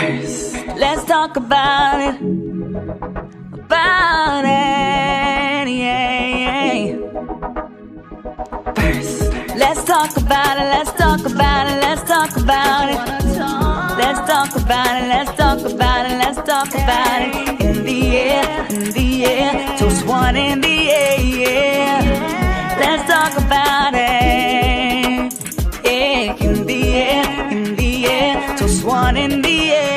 Let's talk about it, yeah. Let's talk about it, let's talk about it, let's talk about it. Let's talk about it, let's talk about it, let's talk about it. In the air, toast one in the air. Let's talk about it. Yeah, in the air, toast one in the air.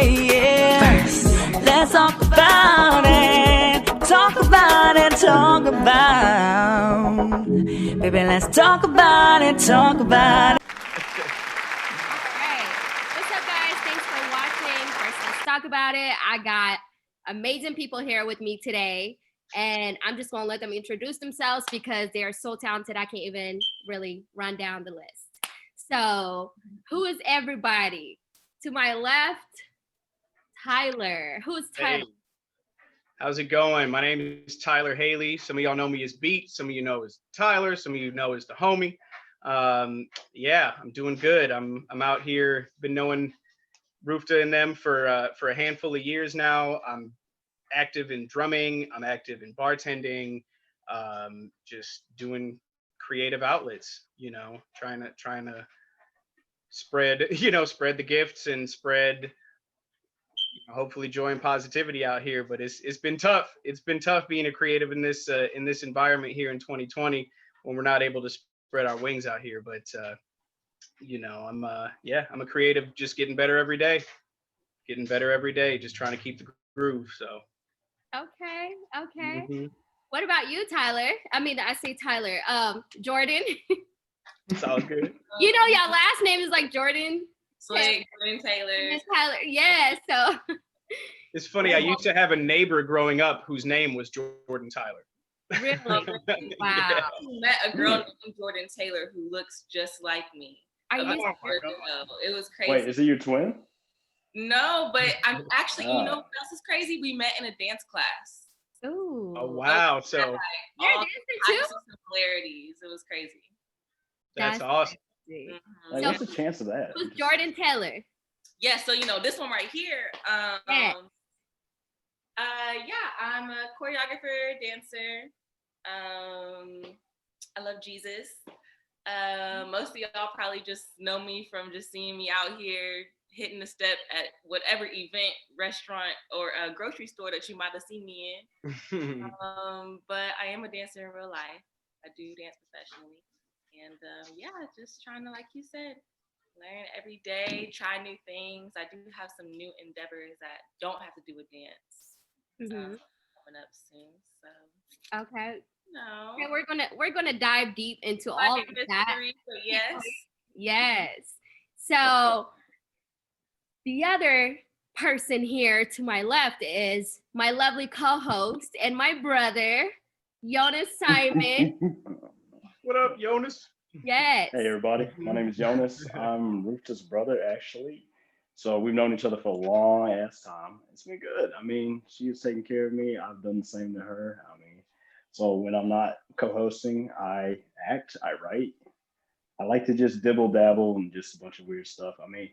Let's talk about it, talk about it, talk about. Baby, let's talk about it, talk about it. Talk about it. I got amazing people here with me today, and I'm just gonna let them introduce themselves because they are so talented I can't even really run down the list. So who is everybody? To my left, Tyler. Who's Tyler? Hey. How's it going? My name is Tyler Haley. Some of y'all know me as Beat. Some of you know as Tyler. Some of you know as the homie. Yeah, I'm doing good. I'm out here. Been knowing Rufta and them for a handful of years now. I'm active in drumming. I'm active in bartending. Just doing creative outlets. You know, trying to spread the gifts and spread hopefully joy and positivity out here. But it's been tough. It's been tough being a creative in this environment here in 2020 when we're not able to spread our wings out here. But I'm a creative, just getting better every day, just trying to keep the groove. So okay. Mm-hmm. What about you, Tyler? I mean, I say Tyler. Jordin. It's all good. You know, your last name is like Jordin. Jordin Taylor. Tyler. Yeah. So it's funny. I used to have a neighbor growing up whose name was Jordin Tyler. Really? Wow. Yeah. I met a girl named Jordin Taylor who looks just like me. It was crazy. Wait, is it your twin? No, but I'm actually, you know what else is crazy? We met in a dance class. Ooh. Oh, wow. So you're a dancer too? Similarities. It was crazy. That's awesome. Mm-hmm. Like, what's the chance of that? Who's Jordin Taylor? Yeah, so this one right here. I'm a choreographer, dancer. I love Jesus. Most of y'all probably just know me from just seeing me out here hitting the step at whatever event, restaurant, or a grocery store that you might have seen me in. But I am a dancer in real life. I do dance professionally. And just trying to, like you said, learn every day, try new things. I do have some new endeavors that don't have to do with dance coming up soon. So okay. No. Okay, we're gonna dive deep into all of that. Yes. So the other person here to my left is my lovely co-host and my brother, Yonas Simon. What up, Yonas? Yes. Hey, everybody. My name is Yonas. I'm Rufta's brother, actually. So we've known each other for a long ass time. It's been good. I mean, she was taking care of me. I've done the same to her. I mean, so when I'm not co-hosting, I act, I write. I like to just dibble dabble and just a bunch of weird stuff. I mean,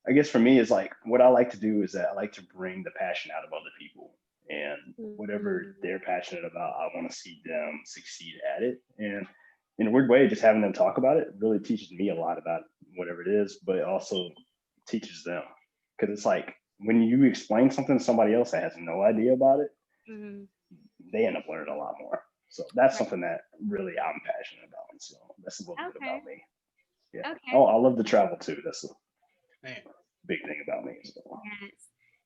I guess for me, it's like what I like to do is that I like to bring the passion out of other people. And whatever they're passionate about, I want to see them succeed at it. And in a weird way, just having them talk about it really teaches me a lot about whatever it is, but it also teaches them. Because it's like when you explain something to somebody else that has no idea about it, they end up learning a lot more. So that's something that really I'm passionate about. And so that's a little bit about me. Yeah. Okay. Oh, I love to travel too. That's a big thing about me. So. Yes.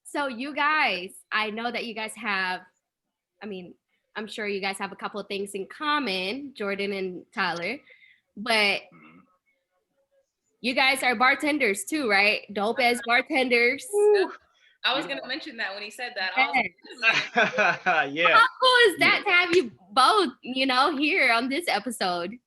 So you guys, I know that you guys have, I'm sure you guys have a couple of things in common, Jordin and Tyler, but you guys are bartenders too, right? Dope as bartenders. I was going to mention that when he said that. Yeah. How cool is that to have you both, here on this episode?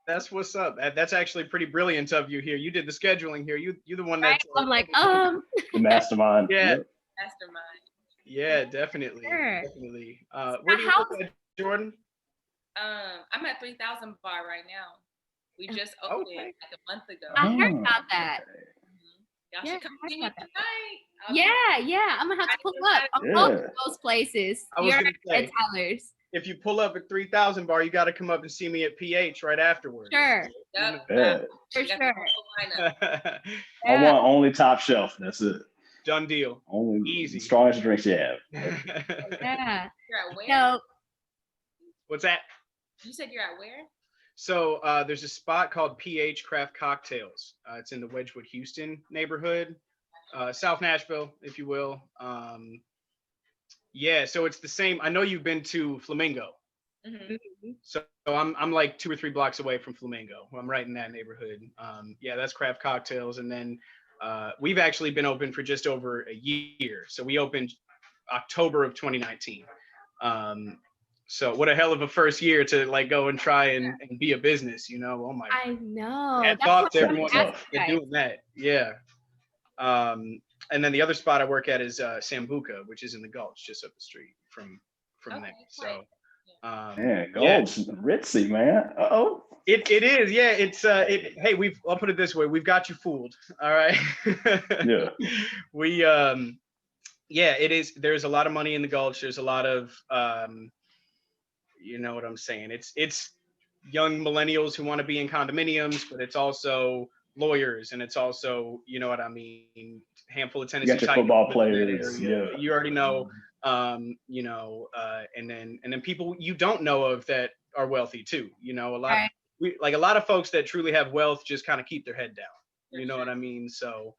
That's what's up. That's actually pretty brilliant of you here. You did the scheduling here. You're the one that's I'm like, the mastermind. Yeah. Mastermind. Yeah, definitely. Sure. Definitely. Where do you work at, Jordin? I'm at 3000 Bar right now. We just opened it like a month ago. I heard about that. Y'all should come see me tonight. Yeah, I'm gonna have to pull up. I'm Yeah. both of those places. I was You're gonna say, at Tyler's. if you pull up at 3000 bar, you got to come up and see me at PH right afterwards. Sure, Yep. Yeah. for You got sure. the whole lineup. I want only top shelf. That's it. Done deal. Only Easy. strongest drinks you have. Yeah. You're at where? So What's that? You said you're at where? So there's a spot called PH Craft Cocktails. It's in the Wedgwood, Houston neighborhood, South Nashville, if you will. Yeah, so it's the same. I know you've been to Flamingo. Mm-hmm. So I'm like 2 or 3 blocks away from Flamingo. I'm right in that neighborhood. Yeah, that's Craft Cocktails. And then we've actually been open for just over a year. So we opened October of 2019. So what a hell of a first year to like go and try and be a business, you know? Oh my God. I know. Hats That's off what to I'm everyone asking that's you guys. doing that. Yeah. And then the other spot I work at is Sambuca, which is in the Gulch, just up the street from Okay, there. great. So Man, gold's ritzy, man. Uh-oh. it is, yeah. It's hey, I'll put it this way, we've got you fooled. All right. Yeah. We yeah, it is. There's a lot of money in the Gulch. There's a lot of you know what I'm saying. It's young millennials who want to be in condominiums, but it's also lawyers, and it's also, you know what I mean, handful of Tennessee You got your Titans football in that players. area. Yeah. You already know, you know, and then people you don't know of that are wealthy too. You know, Right. a lot of folks that truly have wealth just kind of keep their head down. For You know sure. what I mean? So,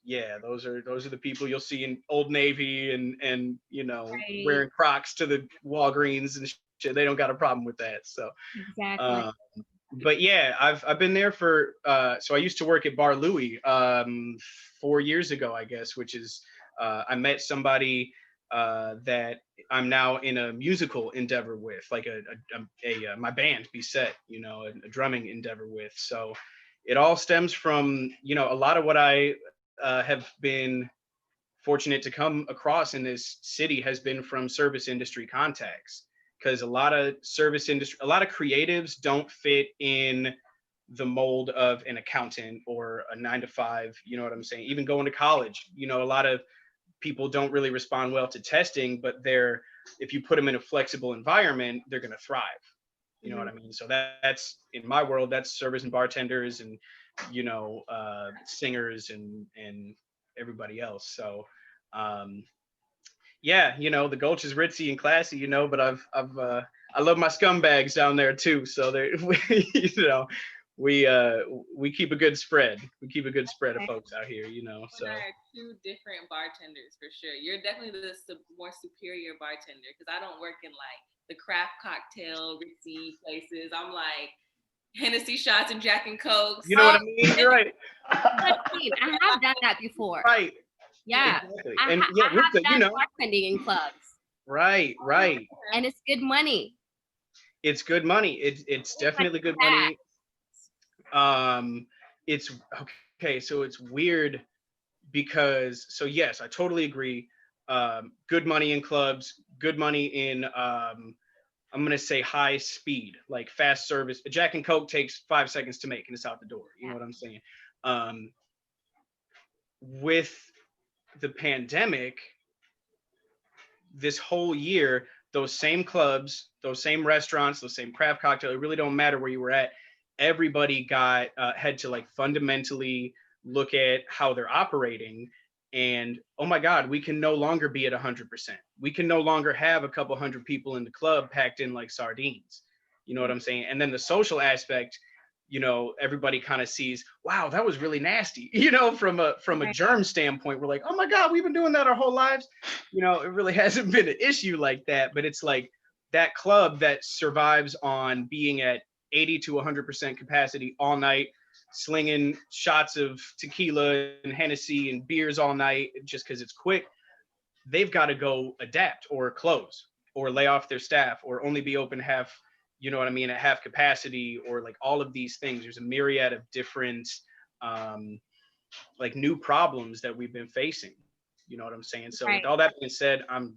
yeah, those are the people you'll see in Old Navy and you know, Right. wearing Crocs to the Walgreens and shit. They don't got a problem with that. So, Exactly. but yeah, I've been there for so I used to work at Bar Louie 4 years ago, I guess, which is I met somebody that I'm now in a musical endeavor with, like my band Beset, you know, a drumming endeavor with. So it all stems from, you know, a lot of what I have been fortunate to come across in this city has been from service industry contacts, because a lot of creatives don't fit in the mold of an accountant or a 9 to 5, you know what I'm saying? Even going to college, you know, a lot of people don't really respond well to testing, but if you put them in a flexible environment, they're going to thrive. You know what I mean? So that's, in my world, that's servers and bartenders and, you know, singers and everybody else. So, yeah, you know, the Gulch is ritzy and classy, you know, but I love my scumbags down there too. So you know, we keep a good spread. We keep a good spread of folks out here, you know. So You and I are two different bartenders for sure. You're definitely the more superior bartender, because I don't work in like the craft cocktail ritzy places. I'm like Hennessy shots and Jack and Cokes. you know what I mean? You're right. I have done that before. Right. Yeah. Exactly. I And have Rufta, done you know. bartending in clubs. Right. And it's good money. It's good money. It's definitely good money. It's okay. So it's weird because, so yes, I totally agree. Good money in clubs, good money in, I'm going to say high speed, like fast service. A Jack and Coke takes 5 seconds to make and it's out the door. You know what I'm saying? With the pandemic, this whole year, those same clubs, those same restaurants, those same craft cocktails, it really don't matter where you were at. Everybody had to like fundamentally look at how they're operating. And oh my God, we can no longer be at 100%. We can no longer have a couple hundred people in the club packed in like sardines. You know what I'm saying? And then the social aspect, you know, everybody kind of sees, wow, that was really nasty. You know, from a germ standpoint, we're like, oh my God, we've been doing that our whole lives. You know, it really hasn't been an issue like that. But it's like that club that survives on being at 80 to 100% capacity all night, slinging shots of tequila and Hennessy and beers all night just because it's quick. They've got to go adapt or close or lay off their staff or only be open half, you know what I mean, at half capacity, or like all of these things. There's a myriad of different like new problems that we've been facing. You know what I'm saying? So with all that being said, I'm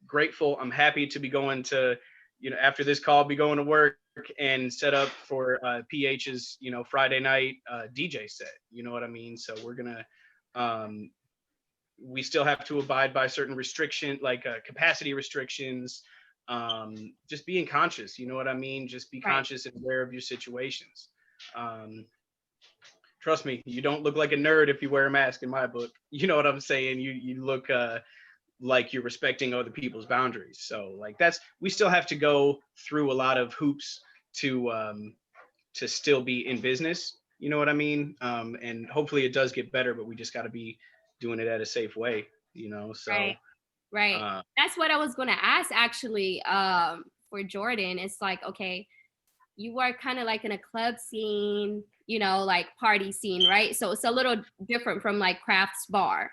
grateful. I'm happy to be going to, you know, after this call, be going to work and set up for PH's, you know, Friday night DJ set. You know what I mean? So we're gonna we still have to abide by certain capacity restrictions. Just being conscious, you know what I mean? Just be conscious and aware of your situations. Trust me, you don't look like a nerd if you wear a mask in my book. You know what I'm saying? You look like you're respecting other people's boundaries. So like we still have to go through a lot of hoops to still be in business. You know what I mean? And hopefully it does get better, but we just got to be doing it at a safe way, you know? So. Right. That's what I was going to ask actually for Jordin. It's like, okay, you were kind of like in a club scene, you know, like party scene, right? So it's a little different from like crafts bar.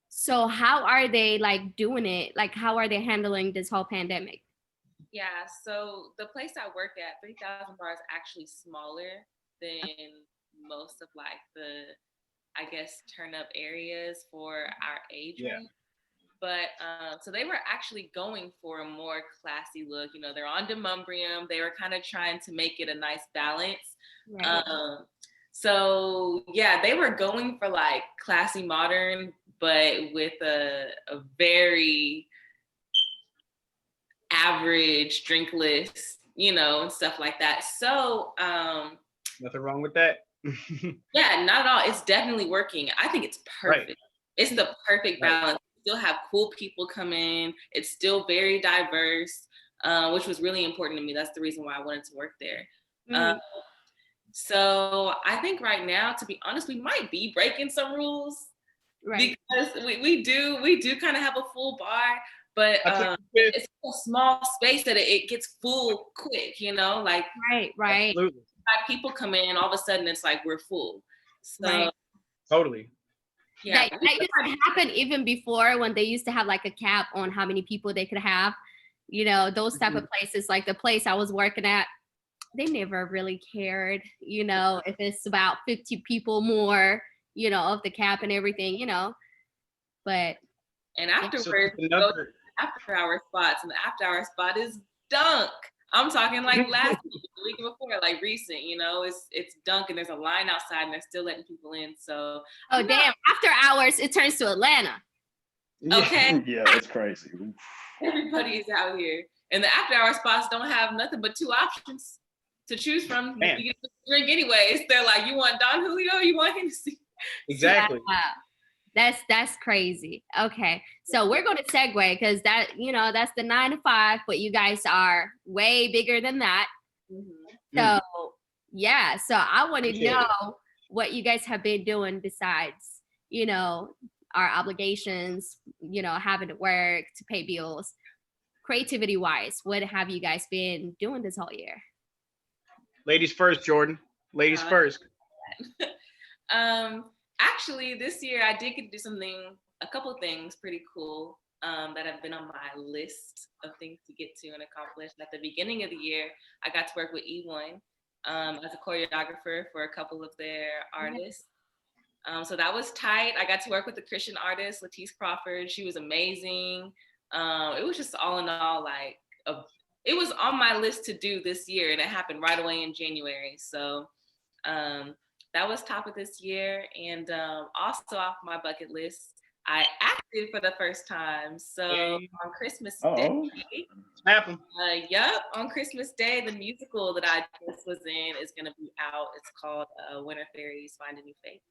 So how are they like doing it? Like, how are they handling this whole pandemic? Yeah, so the place I work at, 3,000 bar, is actually smaller than most of like the, I guess, turn up areas for our age range. But so they were actually going for a more classy look. You know, they're on Demumbrium. They were kind of trying to make it a nice balance. Right. So yeah, they were going for like classy modern, but with a very average drink list, you know, and stuff like that. So nothing wrong with that. Yeah, not at all. It's definitely working. I think it's perfect. Right. It's the perfect balance. Still have cool people come in. It's still very diverse, which was really important to me. That's the reason why I wanted to work there. So I think right now, to be honest, we might be breaking some rules, right? Because we do kind of have a full bar, but it's a small space that it gets full quick, you know, like right. Absolutely. People come in, all of a sudden it's like we're full. So totally. Yeah, that used to happen even before when they used to have like a cap on how many people they could have. You know, those type of places, like the place I was working at, they never really cared, you know, if it's about 50 people more, you know, of the cap and everything, you know. But and afterwards, go to after hour spots, and the after hour spot is dunk. I'm talking like last week, the week before, like recent, you know, it's dunk and there's a line outside and they're still letting people in. So damn, after hours it turns to Atlanta. Okay. Yeah, it's crazy. Everybody is out here. And the after hour spots don't have nothing but 2 options to choose from. You get to drink anyways. They're like, you want Don Julio, you want Hennessy. Exactly. That's crazy. Okay, so we're going to segue because that, you know, that's the 9 to 5, but you guys are way bigger than that. So yeah, so I want to know what you guys have been doing besides, you know, our obligations, you know, having to work to pay bills. Creativity wise, what have you guys been doing this whole year? Ladies first, Jordin. Ladies first. Actually, this year I did get to do a couple of things pretty cool that have been on my list of things to get to and accomplish. At the beginning of the year, I got to work with E1 as a choreographer for a couple of their artists. So that was tight. I got to work with the Christian artist, Latisse Crawford. She was amazing. It was just all in all, like, it was on my list to do this year, and it happened right away in January. So that was top of this year. And also off my bucket list, I acted for the first time. So on Christmas Day, on Christmas Day, the musical that I just was in is going to be out. It's called Winter Fairies Find a New Fate.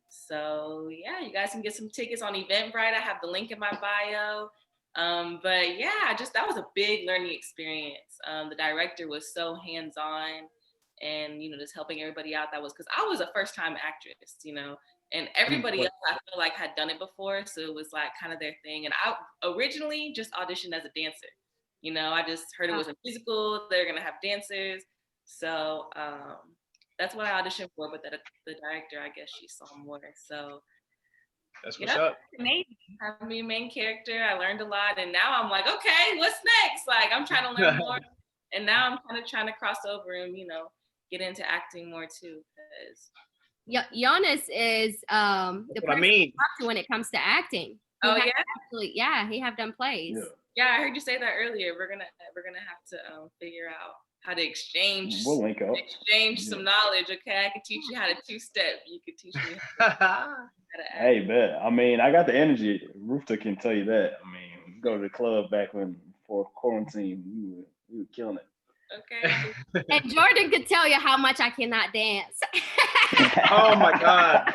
So yeah, you guys can get some tickets on Eventbrite. I have the link in my bio. But yeah, that was a big learning experience. The director was so hands-on and, you know, just helping everybody out. That was because I was a first-time actress, you know, and everybody else I feel like had done it before. So it was like kind of their thing. And I originally just auditioned as a dancer. You know, I just heard it was a musical. They're going to have dancers. So that's what I auditioned for. But the director, I guess she saw more. So that's what's up. Amazing. Having me a main character, I learned a lot, and now I'm like, okay, what's next? Like, I'm trying to learn more, and now I'm kind of trying to cross over and, you know, get into acting more too. Because Yonas is the person to talk to when it comes to acting. He have done plays. Yeah, I heard you say that earlier. We're gonna have to figure out how to exchange We'll link up. some knowledge. Okay, I can teach you how to two-step. You can teach me how to act. Hey, bet. I mean, I got the energy. Rufta can tell you that. I mean, go to the club back when before quarantine, we were killing it. Okay. And Jordin could tell you how much I cannot dance. Oh my God.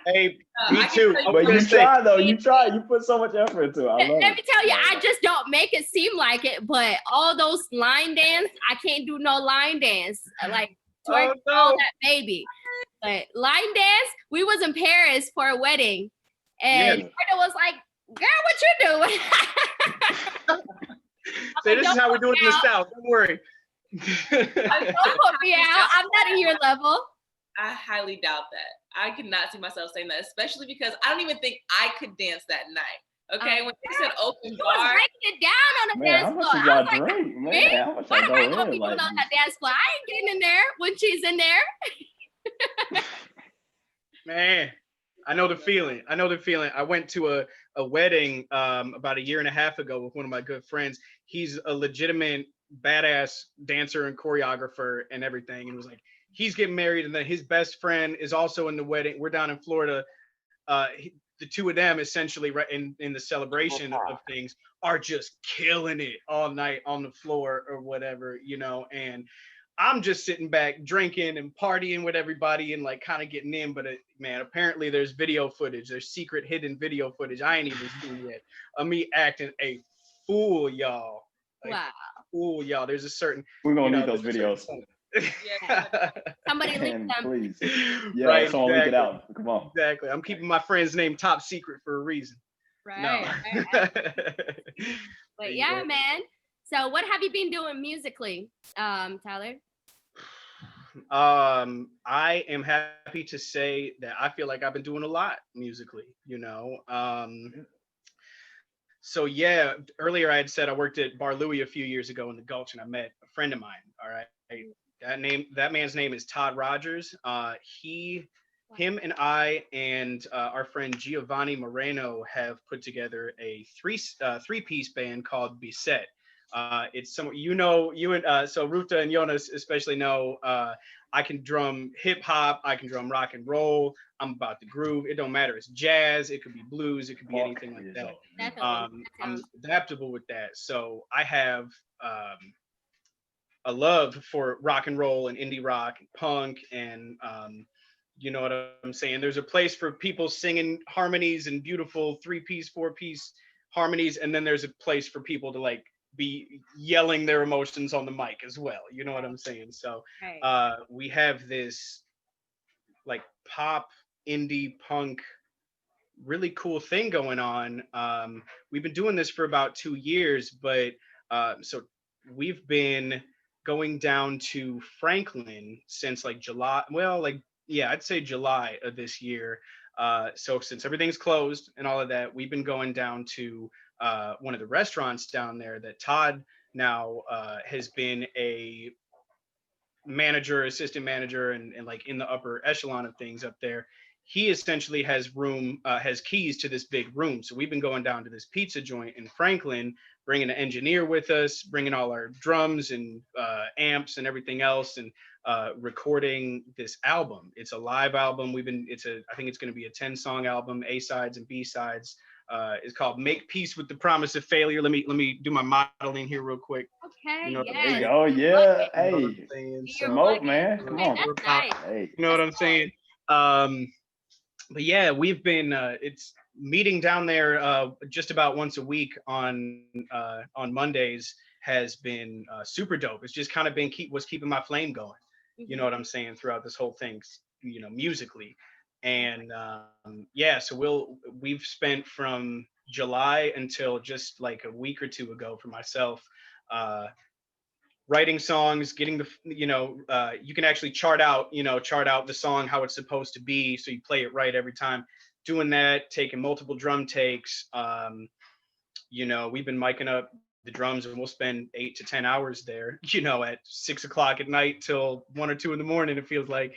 Hey, me too. But you try though. You try. You put so much effort into it. I love Let it. me tell you, I just don't make it seem like it. But all those line dance, I can't do no line dance. Like twerk all that baby. But line dance, we was in Paris for a wedding, and Jordin was like, "Girl, what you doing?" Say, this is how we do it in the South. Don't worry. Don't put me out. I'm not at your level. I highly doubt that. I could not see myself saying that, especially because I don't even think I could dance that night. Okay, when they said open bar, was breaking it down on the dance floor. How much y'all drink, man? How much What am I y'all gonna be doing on that dance floor? I ain't getting in there when she's in there. Man, I know the feeling. I went to a wedding about a year and a half ago with one of my good friends. He's a legitimate badass dancer and choreographer and everything. And it was like, he's getting married, and then his best friend is also in the wedding. We're down in Florida. The two of them essentially right in the celebration of things are just killing it all night on the floor or whatever, you know, and I'm just sitting back drinking and partying with everybody and like kind of getting in. But man, apparently there's video footage. There's secret hidden video footage I ain't even seen yet of me acting a fool, y'all. Like, wow. Fool, y'all. There's a certain. We're gonna need those videos. Somebody link them, please. Yeah, right, someone link it out. Come on. Exactly. I'm keeping my friend's name top secret for a reason. Right. No. But yeah, man. So what have you been doing musically, Tyler? I am happy to say that I feel like I've been doing a lot musically, you know. So yeah, earlier I had said I worked at Bar Louie a few years ago in the Gulch, and I met a friend of mine. All right, that man's name is Todd Rogers. Him and I and our friend Giovanni Moreno have put together a three-piece band called Beset. It's some, you and so Rufta and Yonas especially know I can drum hip hop, I can drum rock and roll. I'm about the groove. It don't matter. It's jazz. It could be blues. It could be anything like that. I'm adaptable with that. So I have a love for rock and roll and indie rock and punk and you know what I'm saying? There's a place for people singing harmonies and beautiful 3-piece, 4-piece harmonies, and then there's a place for people to like be yelling their emotions on the mic as well. You know what I'm saying? So we have this like pop, indie, punk, really cool thing going on. We've been doing this for about 2 years, but so we've been going down to Franklin since like July. Well, like, yeah, I'd say July of this year. So since everything's closed and all of that, we've been going down to one of the restaurants down there that Todd now has been a manager, assistant manager, and like in the upper echelon of things up there. He essentially has has keys to this big room. So we've been going down to this pizza joint in Franklin, bringing an engineer with us, bringing all our drums and amps and everything else, and recording this album. It's a live album. I think it's going to be a 10-song album, A sides and B sides. It's called "Make Peace with the Promise of Failure." Let me do my modeling here real quick. Okay. You know, there you go. Yeah. Hey, smoke, man. Come on. Nice. Hey. You know what I'm saying? But yeah, we've been it's meeting down there just about once a week on Mondays has been super dope. It's just kind of been keeping my flame going. You know what I'm saying, throughout this whole thing, you know, musically. And yeah, so we've spent from July until just like a week or two ago for myself writing songs, getting the, you know, you can actually chart out the song how it's supposed to be, so you play it right every time. Doing that, taking multiple drum takes. You know, we've been miking up the drums, and we'll spend 8 to 10 hours there, you know, at 6 o'clock at night till 1 or 2 in the morning. It feels like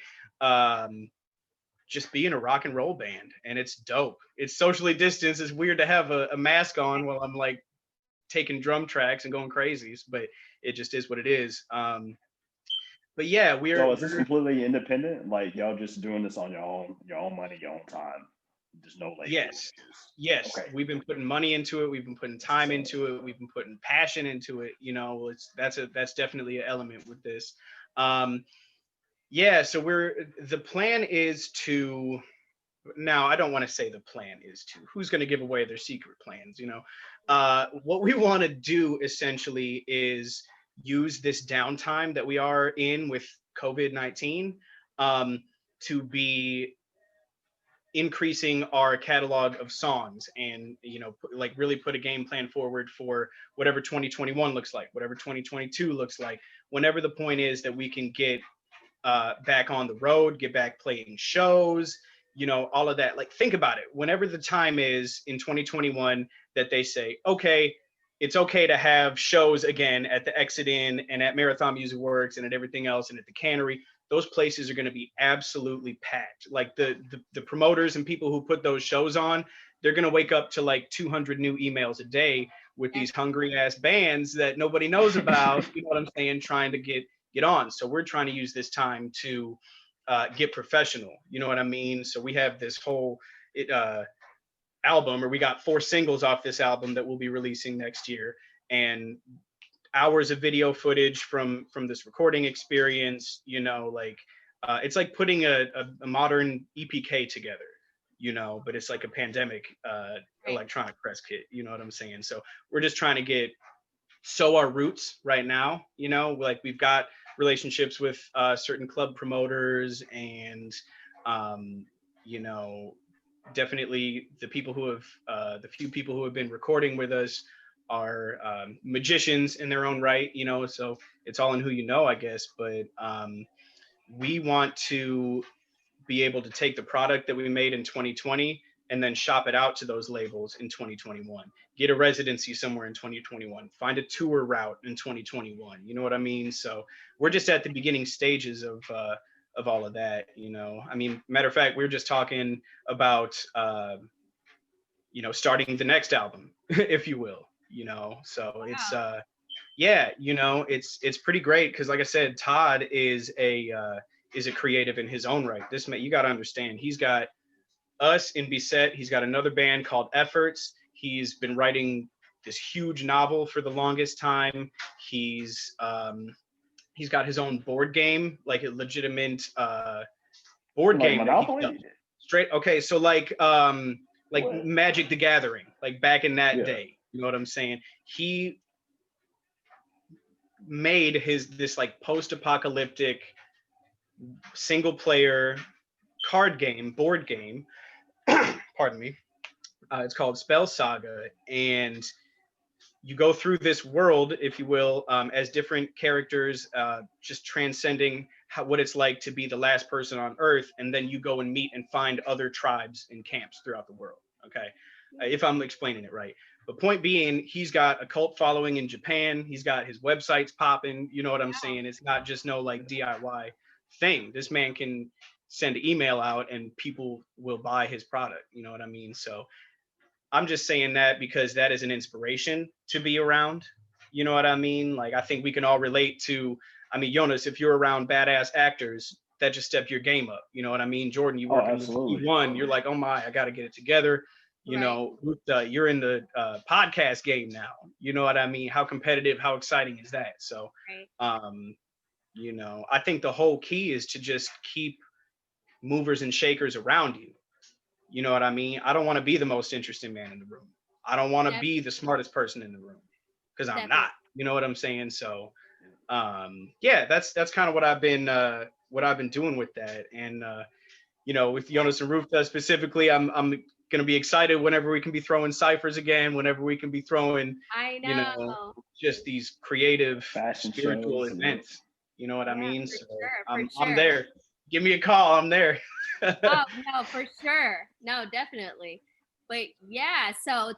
just being a rock and roll band, and it's dope. It's socially distanced. It's weird to have a mask on while I'm like taking drum tracks and going crazy, but it just is what it is. But yeah, So is this completely independent? Like y'all just doing this on your own money, your own time? There's no label. Yes. Okay. We've been putting money into it. We've been putting time into it. We've been putting passion into it. You know, that's definitely an element with this. Yeah. So the plan is to. Now, I don't want to say the plan is to. Who's going to give away their secret plans? You know, what we want to do essentially is use this downtime that we are in with COVID-19 to be increasing our catalog of songs, and like really put a game plan forward for whatever 2021 looks like, whatever 2022 looks like, whenever the point is that we can get back on the road, get back playing shows, all of that. Like, think about it. Whenever the time is in 2021 that they say, okay, it's okay to have shows again at the Exit Inn and at Marathon Music Works and at everything else and at the Cannery, those places are going to be absolutely packed. Like the promoters and people who put those shows on, they're going to wake up to like 200 new emails a day with these hungry ass bands that nobody knows about, you know what I'm saying, trying to get on. So we're trying to use this time to get professional, you know what I mean? So we have this whole album, or we got 4 singles off this album that we'll be releasing next year, and hours of video footage from this recording experience. It's like putting a modern EPK together, but it's like a pandemic electronic press kit, you know what I'm saying? So we're just trying to sow our roots right now, like we've got relationships with certain club promoters, and definitely the few people who have been recording with us are magicians in their own right, so it's all in who you know, I guess. But we want to be able to take the product that we made in 2020 and then shop it out to those labels in 2021, get a residency somewhere in 2021, find a tour route in 2021, you know what I mean? So we're just at the beginning stages of all of that, I mean, matter of fact, we were just talking about starting the next album, if you will, so wow. It's it's pretty great, because like I said, Todd is a creative in his own right. This man, you got to understand, he's got us in Beset, he's got another band called Efforts, he's been writing this huge novel for the longest time, he's got his own board game, like a legitimate board game. Monopoly? Straight. Okay, so like what? Magic the Gathering, like back in that day. You know what I'm saying? He made this like post-apocalyptic single player board game. Pardon me. It's called Spell Saga, and you go through this world, if you will, as different characters, just transcending what it's like to be the last person on Earth, and then you go and meet and find other tribes and camps throughout the world. Okay, if I'm explaining it right. But point being, he's got a cult following in Japan. He's got his websites popping. You know what I'm saying? It's not just no like DIY thing. This man can send an email out and people will buy his product. You know what I mean? So I'm just saying that because that is an inspiration to be around. You know what I mean? Like, I think we can all relate to, I mean, Yonas, if you're around badass actors, that just step your game up. You know what I mean? Jordin, you working with E1, you're like, oh my, I got to get it together. You know, Rufta, you're in the podcast game now. You know what I mean? How competitive, how exciting is that? So, I think the whole key is to just keep movers and shakers around you. You know what I mean? I don't want to be the most interesting man in the room. I don't want to be the smartest person in the room, because I'm not. You know what I'm saying? So, that's kind of what I've been doing with that. And with Yonas and Rufta specifically, I'm gonna be excited whenever we can be throwing ciphers again, whenever we can be throwing, just these creative, spiritual events. You know what I mean? So I'm there. Give me a call. I'm there. Oh no, for sure. No, definitely. But yeah, so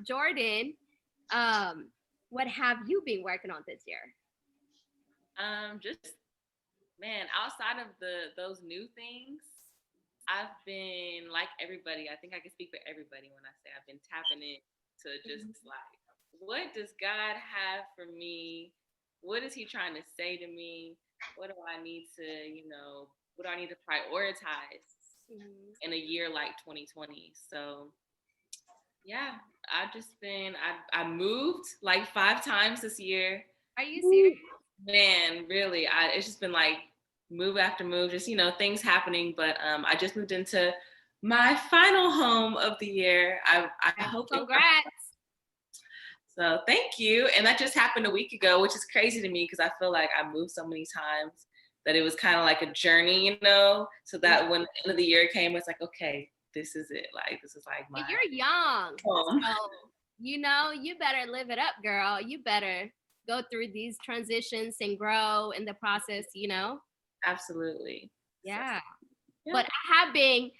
Jordin, what have you been working on this year? Just man, outside of those new things, I've been like everybody. I think I can speak for everybody when I say I've been tapping into just like what does God have for me? What is he trying to say to me? What do I need to, what do I need to prioritize in a year like 2020? So yeah, I moved like 5 times this year. Are you serious? Man, really, it's just been like move after move, just, things happening. But I just moved into my final home of the year. I hope. Congrats. So thank you. And that just happened a week ago, which is crazy to me because I feel like I moved so many times that it was kind of like a journey, so that when the end of the year came, it's like, okay, this is it. Like, this is like my. And you're young. home. So, you better live it up, girl. You better go through these transitions and grow in the process, Absolutely. Yeah. Yeah. But I have been,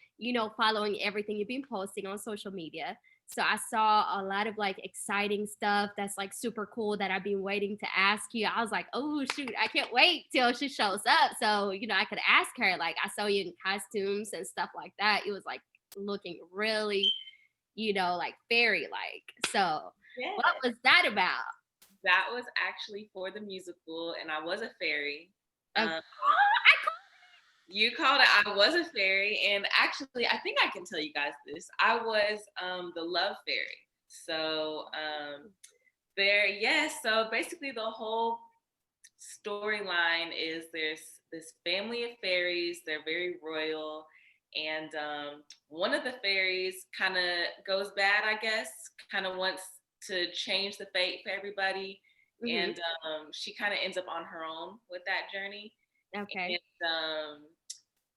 following everything you've been posting on social media. So I saw a lot of like exciting stuff that's like super cool that I've been waiting to ask you. I was like, oh shoot, I can't wait till she shows up. So, I could ask her, like, I saw you in costumes and stuff like that. It was like looking really, like fairy like. So Yeah. what was that about? That was actually for the musical, and I was a fairy. You called it. I was a fairy, and actually, I think I can tell you guys this. I was the love fairy. So so basically, the whole storyline is there's this family of fairies. They're very royal, and one of the fairies kind of goes bad, I guess. Kind of wants to change the fate for everybody, and she kind of ends up on her own with that journey. Okay. And,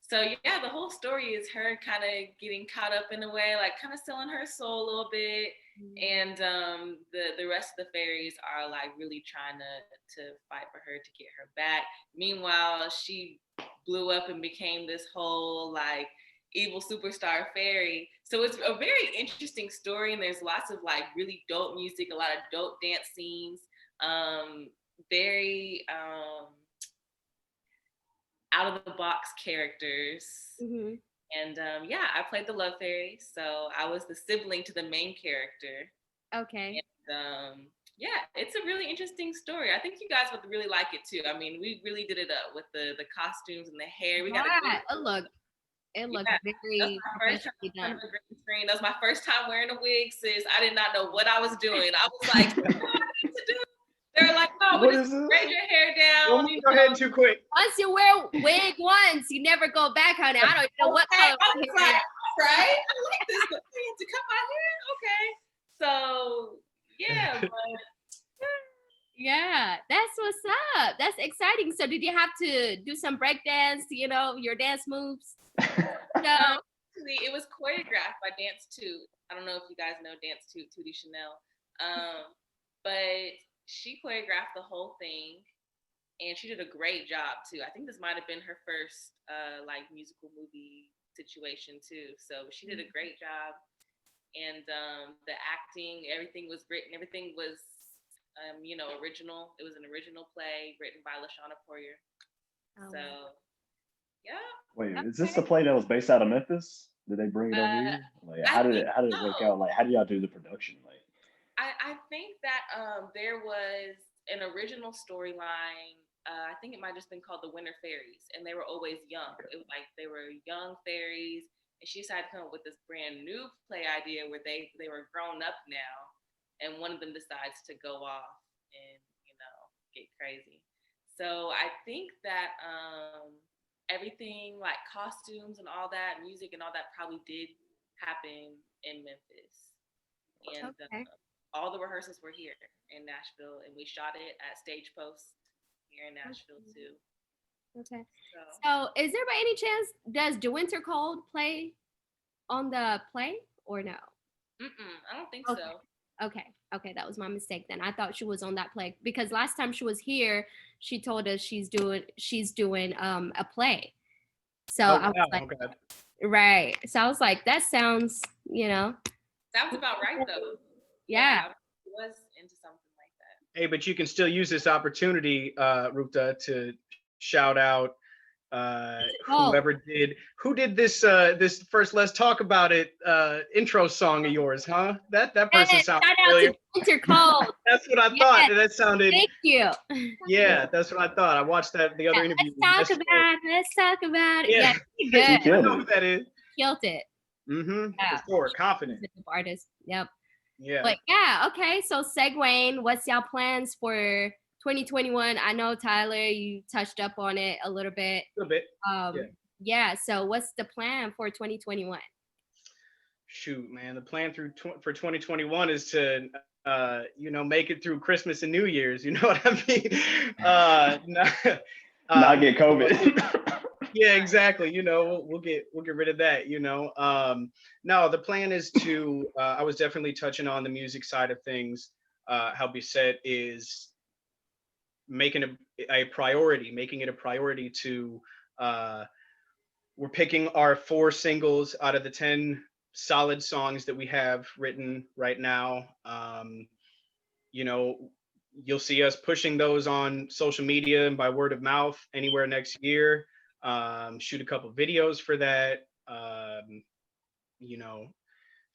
so yeah, the whole story is her kind of getting caught up in a way, like kind of selling her soul a little bit, and the rest of the fairies are like really trying to fight for her to get her back. Meanwhile, she blew up and became this whole like evil superstar fairy. So it's a very interesting story, and there's lots of like really dope music, a lot of dope dance scenes, very out of the box characters. And I played the love fairy, so I was the sibling to the main character. Okay. And it's a really interesting story. I think you guys would really like it too. I mean, we really did it up with the costumes and the hair. We got it looked very professionally done. Screen. That was my first time wearing a wig, sis. I did not know what I was doing. I was like, what do I need to do? They were like, no, we just braid your hair down. Don't go ahead too quick. Once you wear wig once, you never go back, honey. I don't know what color. I was like, right? I like this, but I have to cut my hair. Okay. So yeah, but yeah, that's what's up. That's exciting. So did you have to do some break dance, your dance moves? No. Actually, it was choreographed by Dance 2. I don't know if you guys know Dance 2, Tootie Chanel. But she choreographed the whole thing, and she did a great job too. I think this might have been her first like musical movie situation too. So she did a great job, and the acting, everything was written, everything was original. It was an original play written by LaShawna Poirier. So yeah. Wait, is this the play that was based out of Memphis? Did they bring it over here? Like, how did it work out? Like, how did y'all do the production? Like, I think that there was an original storyline. I think it might have just been called The Winter Fairies, and they were always young. It was like they were young fairies, and she decided to come up with this brand new play idea where they were grown up now, and one of them decides to go off and get crazy. So I think that everything like costumes and all that, music and all that probably did happen in Memphis, and all the rehearsals were here in Nashville, and we shot it at Stage Post here in Nashville too. Okay. So is there by any chance, does The Winter Cold play on the play or no? I don't think so. Okay, that was my mistake then. I thought she was on that play because last time she was here, she told us she's doing a play. So I was like, right. So I was like, that sounds, Sounds about right though. Yeah. I was into something like that. Hey, but you can still use this opportunity, Rufta, to shout out Oh, who did this this first Let's Talk About It intro song of yours, huh? That person hey, sounds shout out familiar. to Winter Cold. That's what I Yes, thought. That sounded, thank you. yeah, that's what I thought. I watched the Yeah, other interview let's talk yesterday. about it. Let's talk about it. Yeah, Yeah, pretty good. He I killed know who it. that is. Killed it. Mm-hmm. Yeah. For sure, confident. He's a dope artist. Yep. Yeah. But yeah, okay. So segueing, what's y'all plans for 2021? I know Tyler, you touched up on it a little bit. A little bit. Yeah. So what's the plan for 2021? Shoot, man, the plan for 2021 is to make it through Christmas and New Year's. You know what I mean? Not get COVID. Yeah, exactly. We'll get rid of that. No, the plan is to. I was definitely touching on the music side of things. How Beset is making a priority, making it a priority to. We're picking our 4 singles out of the 10 solid songs that we have written right now. You'll see us pushing those on social media and by word of mouth anywhere next year. Shoot a couple videos for that.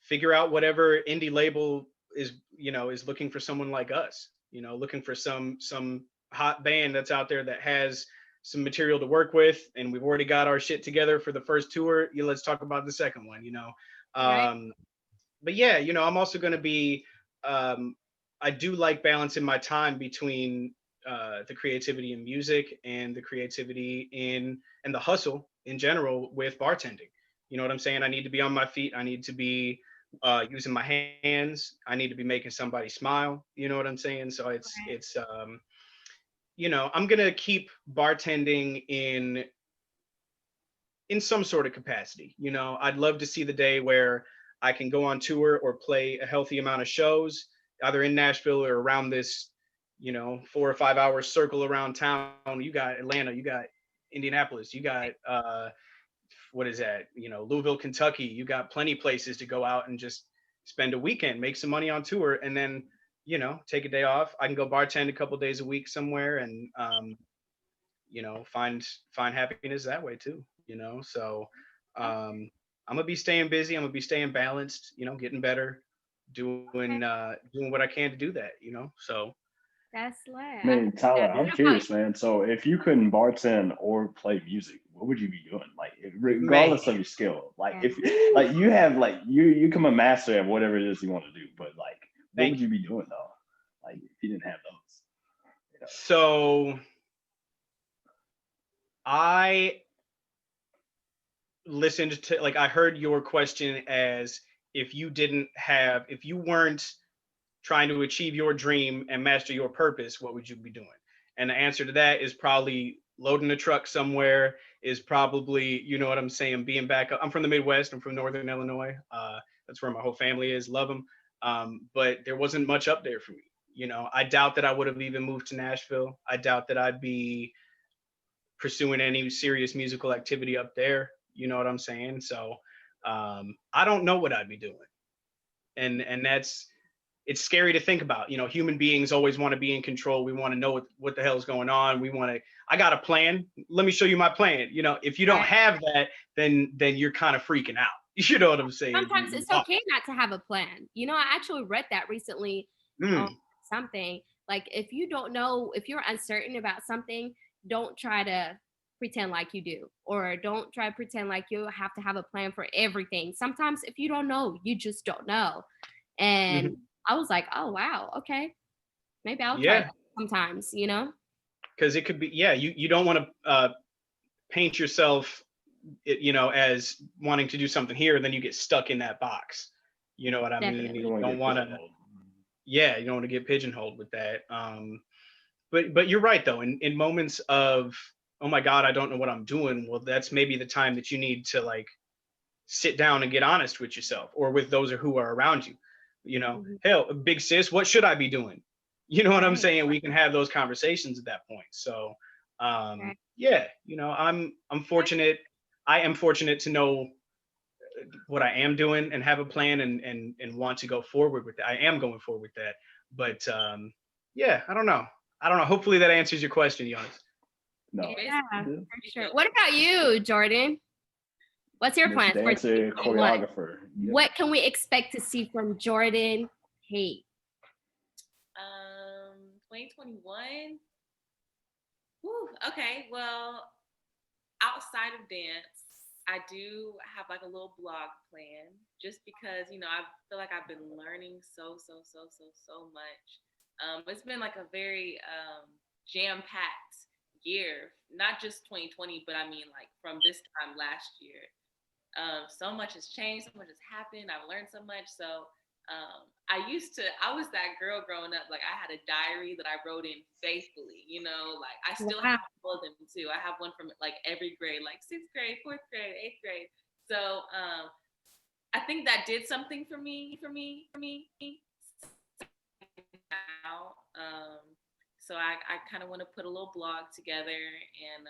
Figure out whatever indie label is looking for someone like us. Looking for some hot band that's out there that has some material to work with, and we've already got our shit together for the first tour. Let's talk about the second one. Right. But yeah, I'm also going to be. I do like balancing my time between the creativity in music and the creativity and the hustle in general with bartending. You know what I'm saying? I need to be on my feet. I need to be using my hands. I need to be making somebody smile. You know what I'm saying? So it's I'm gonna keep bartending in some sort of capacity. I'd love to see the day where I can go on tour or play a healthy amount of shows, either in Nashville or around this, 4 or 5 hour circle around town. You got Atlanta, you got Indianapolis, you got what is that? Louisville, Kentucky. You got plenty of places to go out and just spend a weekend, make some money on tour, and then take a day off. I can go bartend a couple days a week somewhere, and find happiness that way too. So I'm gonna be staying busy. I'm gonna be staying balanced. Getting better, doing what I can to do that. So. That's lit. Man, Tyler, I'm curious, man. So if you couldn't bartend or play music, what would you be doing? Like, regardless of your skill, like if like you have like you become a master at whatever it is you want to do, but like what would you be doing though? Like if you didn't have those. So I listened to, like, I heard your question as if you weren't trying to achieve your dream and master your purpose, what would you be doing? And the answer to that is probably loading a truck somewhere, is probably, you know what I'm saying, being back up. I'm from the Midwest. I'm from Northern Illinois. That's where my whole family is. Love them. But there wasn't much up there for me. I doubt that I would have even moved to Nashville. I doubt that I'd be pursuing any serious musical activity up there. You know what I'm saying? So I don't know what I'd be doing. And it's scary to think about. Human beings always want to be in control. We want to know what the hell is going on. I got a plan. Let me show you my plan. If you don't have that, then you're kind of freaking out. You know what I'm saying? Sometimes it's okay not to have a plan. I actually read that recently on something. Like, if you don't know, if you're uncertain about something, don't try to pretend like you do, or don't try to pretend like you have to have a plan for everything. Sometimes if you don't know, you just don't know. And I was like, oh, wow, okay. Maybe I'll try that sometimes, Because it could be, you don't want to paint yourself, as wanting to do something here, and then you get stuck in that box. You know what I mean? You don't want to, you don't want to get pigeonholed with that. But you're right, though. In moments of, oh my God, I don't know what I'm doing. Well, that's maybe the time that you need to, like, sit down and get honest with yourself, or with those who are around you. Hell, big sis, what should I be doing? You know what I'm saying? We can have those conversations at that point. So, I'm fortunate. I am fortunate to know what I am doing and have a plan and want to go forward with that. I am going forward with that. But I don't know. Hopefully that answers your question, Yonas. No. Yeah, for sure. What about you, Jordin? What's your plans for dancer, 2021? choreographer. Yep. What can we expect to see from Jordin? Hey. 2021. Whew, okay, well, outside of dance, I do have like a little blog plan just because, you know, I feel like I've been learning so much. It's been like a very jam-packed year, not just 2020, but I mean like from this time last year. So much has changed, so much has happened. I've learned so much. So I was that girl growing up. Like I had a diary that I wrote in faithfully, you know, like I still have all of them too. I have one from like every grade, like 6th grade, 4th grade, 8th grade. So I think that did something for me. Now, so I kind of want to put a little blog together and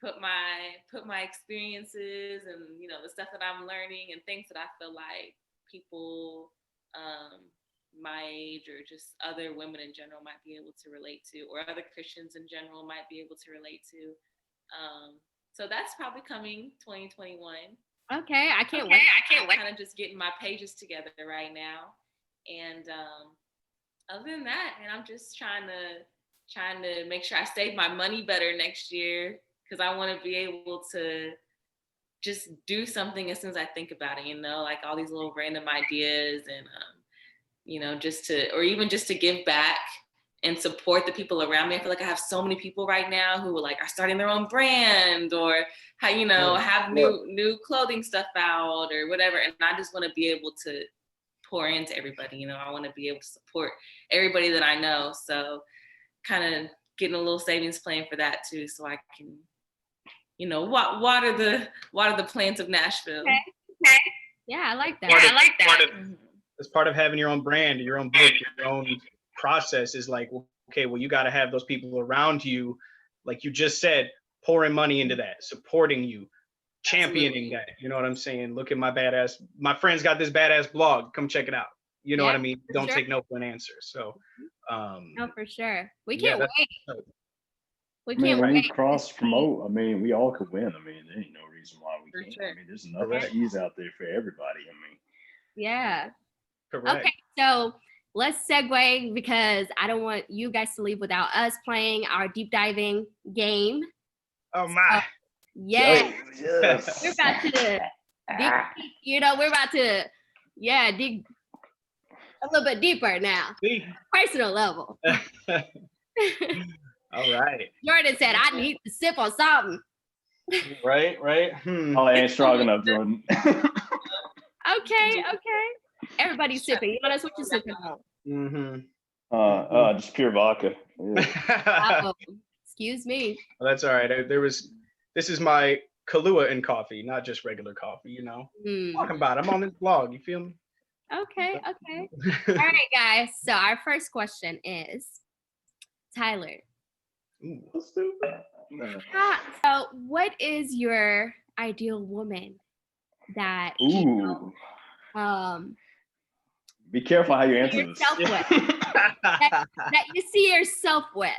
put my experiences and, you know, the stuff that I'm learning and things that I feel like people my age or just other women in general might be able to relate to, or other Christians in general might be able to relate to. So that's probably coming 2021. Okay, I can't wait. I'm kind of just getting my pages together right now. And other than that, and I'm just trying to make sure I save my money better next year, because I want to be able to just do something as soon as I think about it, you know, like all these little random ideas and, you know, just to give back and support the people around me. I feel like I have so many people right now who are starting their own brand or have new clothing stuff out or whatever. And I just want to be able to pour into everybody. You know, I want to be able to support everybody that I know. So kind of getting a little savings plan for that too, so I can, you know, water the plants of Nashville. Okay. Yeah, I like that. As part of having your own brand, your own book, your own process is like, okay, well, you got to have those people around you, like you just said, pouring money into that, supporting you, championing that. You know what I'm saying? Look at my friend's got this badass blog. Come check it out. You know what I mean? Don't take no for an answer. So, no, for sure. We can't wait. We when can't wait. we cross promote, I mean, we all could win. I mean, there ain't no reason why we can't. Sure. I mean, there's enough cheese out there for everybody. I mean, yeah. Correct. Okay, so let's segue, because I don't want you guys to leave without us playing our deep diving game. Oh my. Yeah. yes. We're about to dig a little bit deeper now. Personal level. All right. Jordin said, I need to sip on something. Right. Oh, I ain't strong enough, Jordin. Okay. Everybody's sipping. Yonas, what you sipping on? Just pure vodka. Yeah. Excuse me. Well, that's all right. This is my Kahlua and coffee, not just regular coffee, you know. Talking about it. I'm on this blog, you feel me? Okay. All right, guys. So our first question is, Tyler. Ooh, so stupid. No. So what is your ideal woman that be careful how you answer this. that you see yourself with?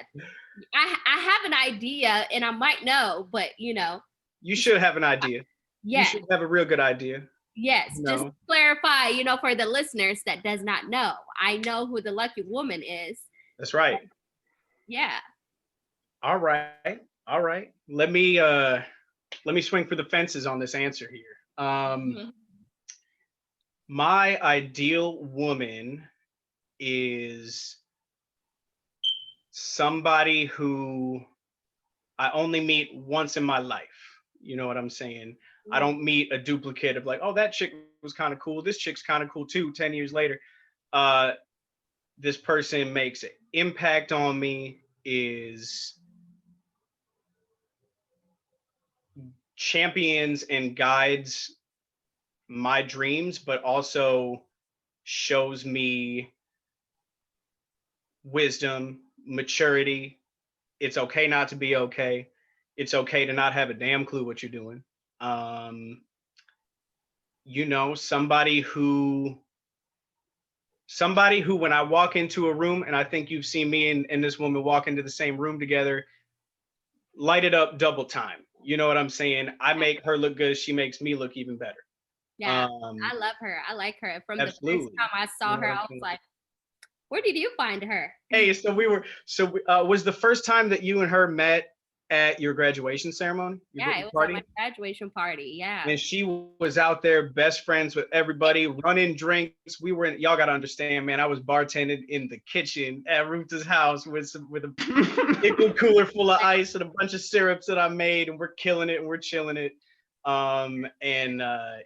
I have an idea and I might know, but you know. You should have an idea. Yes. You should have a real good idea. Yes, No. just to clarify, you know, for the listeners that does not know, I know who the lucky woman is. That's right. Yeah. All right. Let me swing for the fences on this answer here. My ideal woman is somebody who I only meet once in my life. You know what I'm saying? I don't meet a duplicate of like, oh, that chick was kind of cool. This chick's kind of cool too. 10 years later, this person makes an impact on me, is champions and guides my dreams, but also shows me wisdom, maturity. It's okay not to be okay. It's okay to not have a damn clue what you're doing. You know, somebody who when I walk into a room, and I think you've seen me and this woman walk into the same room together, light it up double time. You know what I'm saying? I make her look good. She makes me look even better. Yeah, I love her. I like her. From the first Absolutely. time I saw her, I was like, where did you find her? Hey, was the first time that you and her met at your graduation ceremony? Yeah, it was at my graduation party. Yeah. And she was out there best friends with everybody, running drinks. Y'all gotta understand, man. I was bartending in the kitchen at Rufta's house with a big cooler full of ice and a bunch of syrups that I made, and we're killing it and we're chilling it.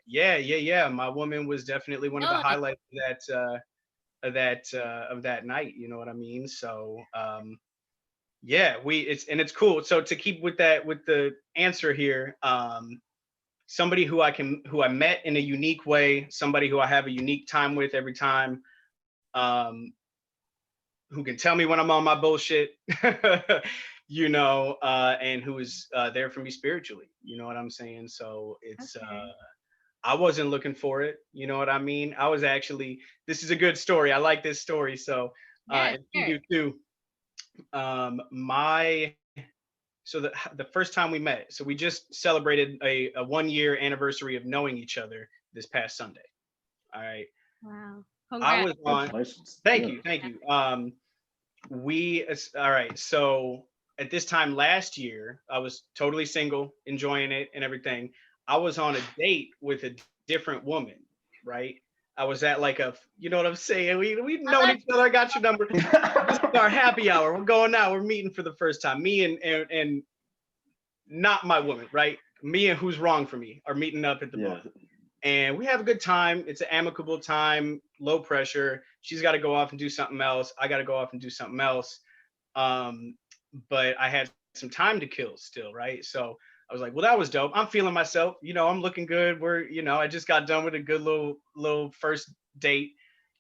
Yeah. My woman was definitely one of the highlights of that night. You know what I mean? So yeah, it's cool. So to keep with the answer here, somebody who I met in a unique way, somebody who I have a unique time with every time, who can tell me when I'm on my bullshit, and who is there for me spiritually. You know what I'm saying? So it's I wasn't looking for it. You know what I mean? This is a good story. I like this story. So if you do too. So the first time we met, so we just celebrated a 1-year anniversary of knowing each other this past Sunday. All right. Wow. I was on. Thank you. All right. So at this time last year, I was totally single, enjoying it and everything. I was on a date with a different woman, right? I was at you know what I'm saying? We've known each other. I got your number. This is our happy hour. We're going out. We're meeting for the first time. Me and not my woman, right? Me and who's wrong for me are meeting up at the bar. And we have a good time. It's an amicable time, low pressure. She's got to go off and do something else. I got to go off and do something else. But I had some time to kill still, right? So I was like, well, that was dope. I'm feeling myself. I'm looking good. I just got done with a good little first date.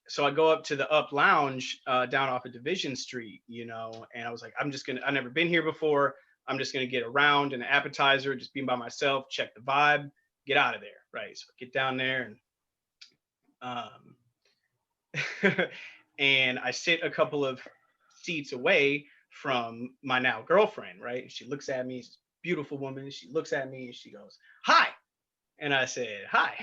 So I go up to the Up Lounge down off of Division Street, and I was like, I've never been here before. I'm just going to get around an appetizer, just being by myself, check the vibe, get out of there. Right. So I get down there and and I sit a couple of seats away from my now girlfriend. Right. And she looks at me, she's a beautiful woman. She looks at me and she goes, hi. And I said, hi.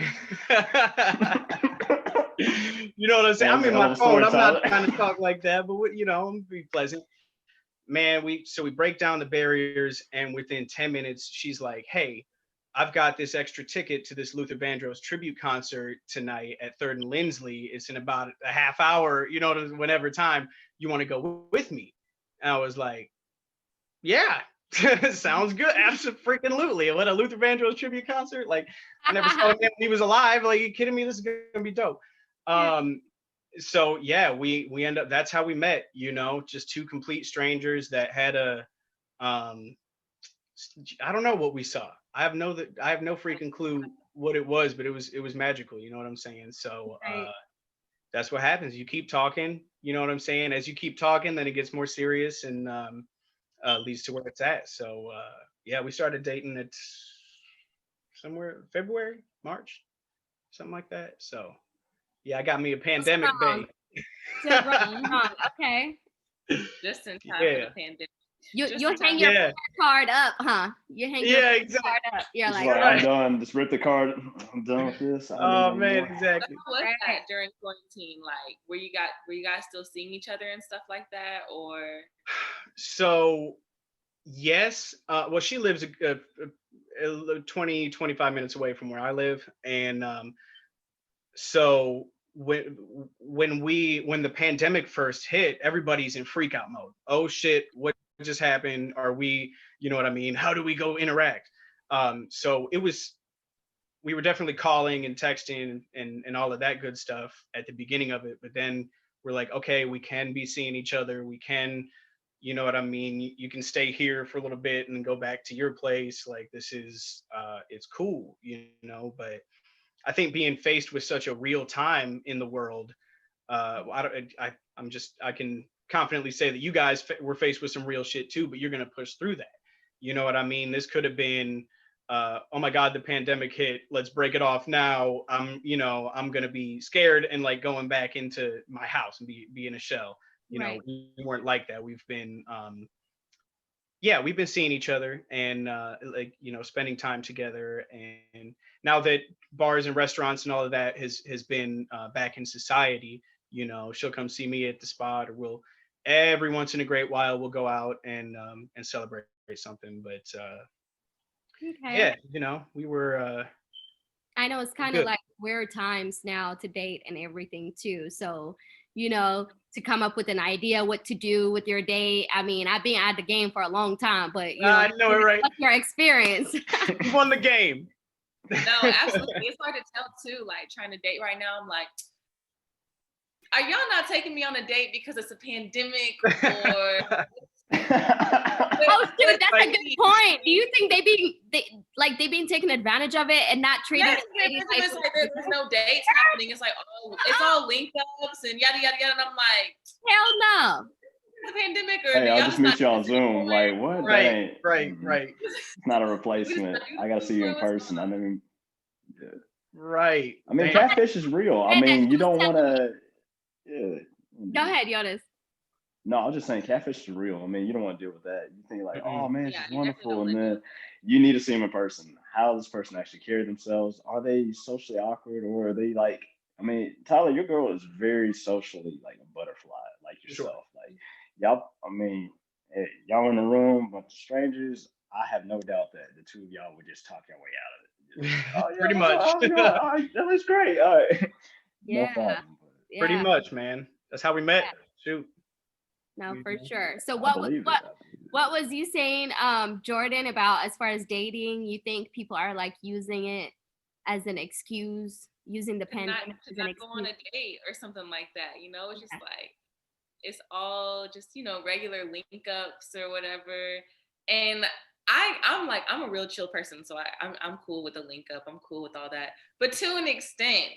You know what I'm saying? I'm in my phone. I'm not trying to talk like that, but I'm gonna be pleasant. Man, we break down the barriers, and within 10 minutes, she's like, hey, I've got this extra ticket to this Luther Vandross tribute concert tonight at 3rd and Lindsley. It's in about a half hour, whenever time you want to go with me. And I was like, yeah, sounds good. Absolutely. What, a Luther Vandross tribute concert? Like, I never saw him when he was alive. Like, you kidding me? This is gonna be dope. So yeah, we end up, that's how we met, just two complete strangers that had I don't know what we saw. I have no freaking clue what it was, but it was magical. You know what I'm saying? So that's what happens. You keep talking, you know what I'm saying? As you keep talking, then it gets more serious and leads to where it's at. So yeah, we started dating at somewhere February, March, something like that. So yeah, I got me a pandemic babe. Okay. Just in time for the pandemic. You'll hang your card up, huh? You hang your card up. You're like, I'm done. Just rip the card. I'm done with this. Exactly. What was that during quarantine? Like, were you guys still seeing each other and stuff like that, or? So, yes. Well, she lives 20, 25 minutes away from where I live, and so when the pandemic first hit, everybody's in freak out mode. Oh shit, what just happened? Are we, you know what I mean? How do we go interact? So we were definitely calling and texting and all of that good stuff at the beginning of it, but then we're like, okay, we can be seeing each other. We can, you know what I mean? You can stay here for a little bit and go back to your place. Like, this is, it's cool, but I think being faced with such a real time in the world, I can confidently say that you guys were faced with some real shit too, but you're going to push through that. You know what I mean? This could have been, oh my God, the pandemic hit. Let's break it off now. I'm going to be scared and like going back into my house and be in a shell. We weren't like that. We've been, yeah, we've been seeing each other and like, spending time together. And now that bars and restaurants and all of that has been back in society, she'll come see me at the spot, or we'll every once in a great while we'll go out and celebrate something. But Okay. yeah, we were I know it's kind of good. like weird times now to date and everything too. So, to come up with an idea what to do with your date. I mean, I've been at the game for a long time, but I know it, right? what's your experience? You won the game. No, absolutely. It's hard to tell too. Like trying to date right now, I'm like, are y'all not taking me on a date because it's a pandemic or? Oh shoot, that's a good point. Do you think they've been taking advantage of it and not treating Yes, it's like there's no dates happening. It's like, oh, it's all link ups and yada yada yada. And I'm like, hell no. The pandemic, or hey, I'll just meet you on Zoom. Like what? Right. It's not a replacement. I gotta see you in person. I mean, yeah. Right. I mean, catfish is real. I mean, you don't want to. Yeah. Go ahead, Yonas. No, I was just saying catfish is real. I mean, you don't want to deal with that. You think like, oh man, Yeah, she's wonderful, and then you need to see them in person. How does this person actually carry themselves? Are they socially awkward, or are they like? I mean, Tyler, your girl is very socially like a butterfly, like yourself. Sure. Like y'all, I mean, hey, y'all in the room, bunch of strangers. I have no doubt that the two of y'all would just talk your way out of it. Just, oh, yeah, Pretty much. All right, that was great. All right. Yeah. No problem. Yeah. Pretty much, man. That's how we met. Shoot. No, for sure. So I believe it. what was you saying, Jordin, about as far as dating? You think people are like using it as an excuse, using the pandemic as an excuse? Go on a date or something like that. It's just like it's all just regular link ups or whatever. And I'm a real chill person, so I'm cool with the link up. I'm cool with all that, but to an extent.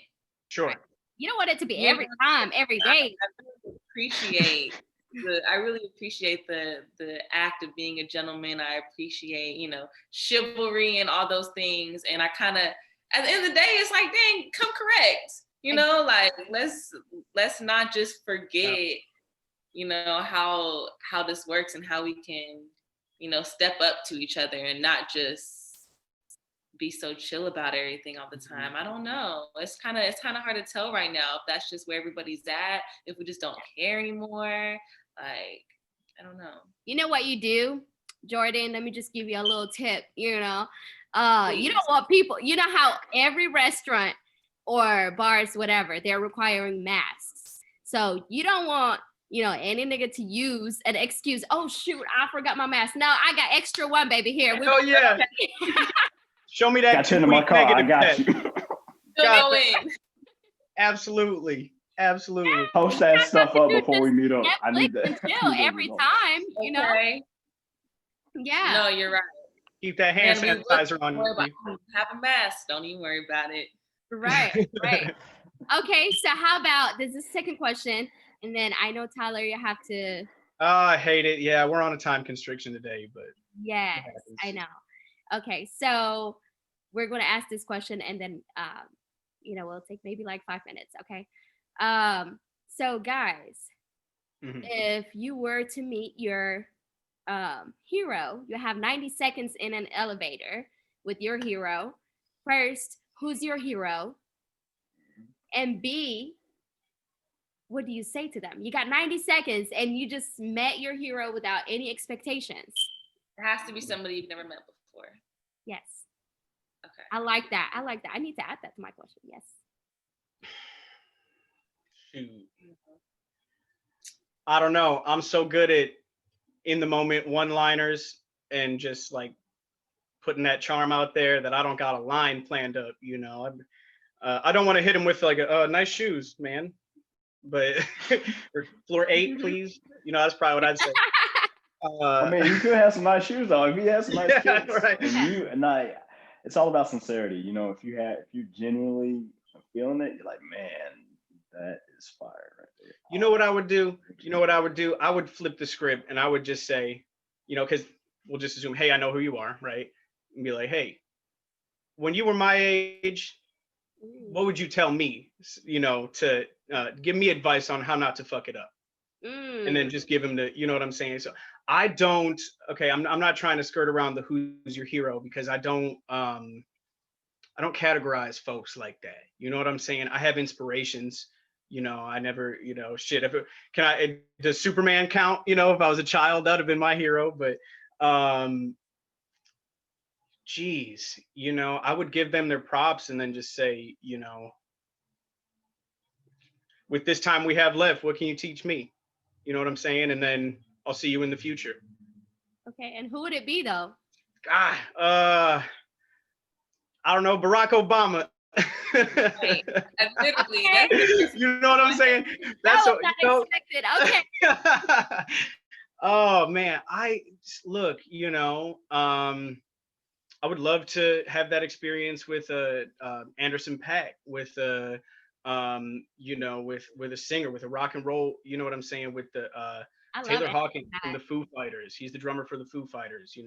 Sure. You don't want it to be every time, every day. I really appreciate the act of being a gentleman. I appreciate, chivalry and all those things. And I kind of, at the end of the day, it's like, dang, come correct. Like let's not just forget, how this works and how we can, step up to each other and not just be so chill about everything all the time. I don't know. It's kind of hard to tell right now if that's just where everybody's at, if we just don't care anymore. Like, I don't know. You know what you do, Jordin? Let me just give you a little tip. You don't want people, how every restaurant or bars, whatever, they're requiring masks. So you don't want, any nigga to use an excuse. Oh shoot, I forgot my mask. No, I got extra one, baby. Here. Oh yeah. Show me that. Got 2 in my car. I got you. Go in. Absolutely. Post that stuff up before we meet up. Netflix I need that. Still every time, Okay. Yeah. No, you're right. Keep that hand sanitizer on. Have a mask. Don't even worry about it. Right. Okay, so how about this is the second question, and then I know Tyler, you have to. I hate it. Yeah, we're on a time constriction today, but. Yes, I know. Okay, so we're going to ask this question, and then we'll take maybe like 5 minutes. Okay. So guys, if you were to meet your hero, you have 90 seconds in an elevator with your hero. First, who's your hero? And B, what do you say to them? You got 90 seconds and you just met your hero without any expectations. It has to be somebody you've never met before. Yes. Okay. I like that. I need to add that to my question. Yes. Shoot. I don't know. I'm so good at in the moment one-liners and just like putting that charm out there that I don't got a line planned up. I don't want to hit him with like nice shoes, man. But or floor 8, please. That's probably what I'd say. I mean, you could have some nice shoes though. If you have some nice kicks, right. and it's all about sincerity. If you genuinely are feeling it, you're like, man, that is fire right there. You know what I would do? I would flip the script and I would just say, because we'll just assume, hey, I know who you are, right? And be like, hey, when you were my age, what would you tell me, to give me advice on how not to fuck it up? And then just give him you know what I'm saying? So I don't. Okay, I'm not trying to skirt around the who's your hero because I don't categorize folks like that. You know what I'm saying? I have inspirations. I never, shit. If it, can I? Does Superman count? If I was a child, that'd have been my hero. But, geez, I would give them their props and then just say, with this time we have left, what can you teach me? You know what I'm saying? And then I'll see you in the future. Okay, and who would it be though? I don't know, Barack Obama. Right. Literally, You know what I'm saying? That's that was not expected. Okay. Oh man, look, I would love to have that experience with Anderson .Paak, with with a singer, with a rock and roll, you know what I'm saying, with the Taylor Hawkins from the Foo Fighters. He's the drummer for the Foo Fighters,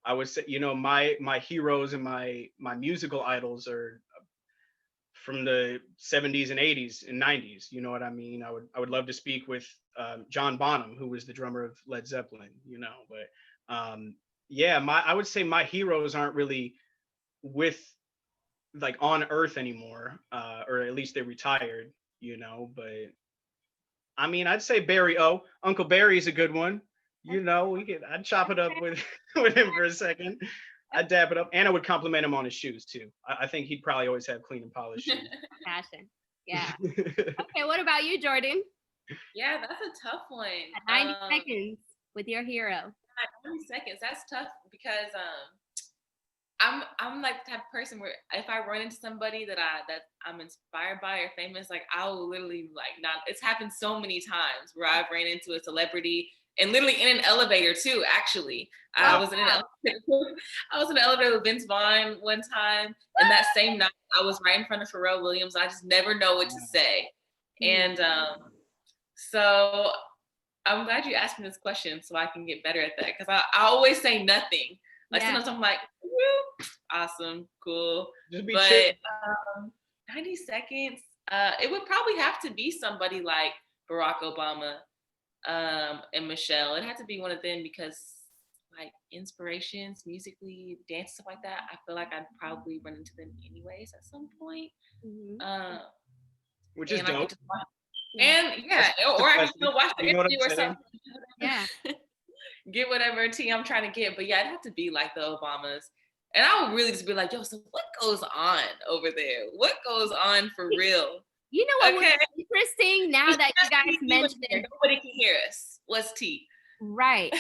I would say, my heroes and my musical idols are from the 70s and 80s and 90s. You know what I mean? I would love to speak with John Bonham, who was the drummer of Led Zeppelin, but I would say my heroes aren't really with like on earth anymore, or at least they retired, but I mean, I'd say Barry O. Uncle Barry's a good one. I'd chop it up with him for a second. I'd dab it up, and I would compliment him on his shoes too. I think he'd probably always have clean and polished shoes. Fashion. Yeah. Okay, what about you, Jordin? Yeah, that's a tough one. 90 seconds with your hero. 90 seconds. That's tough because I'm like the type of person where if I run into somebody that I'm inspired by or famous, like I will literally it's happened so many times where I've ran into a celebrity and literally in an elevator too, actually. Wow. I was in an elevator with Vince Vaughn one time, and that same night I was right in front of Pharrell Williams. I just never know what to say. And so I'm glad you asked me this question so I can get better at that, because I always say nothing. Like sometimes I'm like, woo, awesome, cool. Just be but chill. 90 seconds, it would probably have to be somebody like Barack Obama and Michelle. It had to be one of them because like inspirations, musically, dance, stuff like that, I feel like I'd probably run into them anyways at some point. Which is dope. And or I can still watch the interview or something. Yeah. Get whatever tea I'm trying to get. But yeah, it'd have to be like the Obamas. And I would really just be like, yo, so what goes on over there? What goes on for real? You know what would be interesting now that you guys mentioned nobody can hear us. What's tea? Right.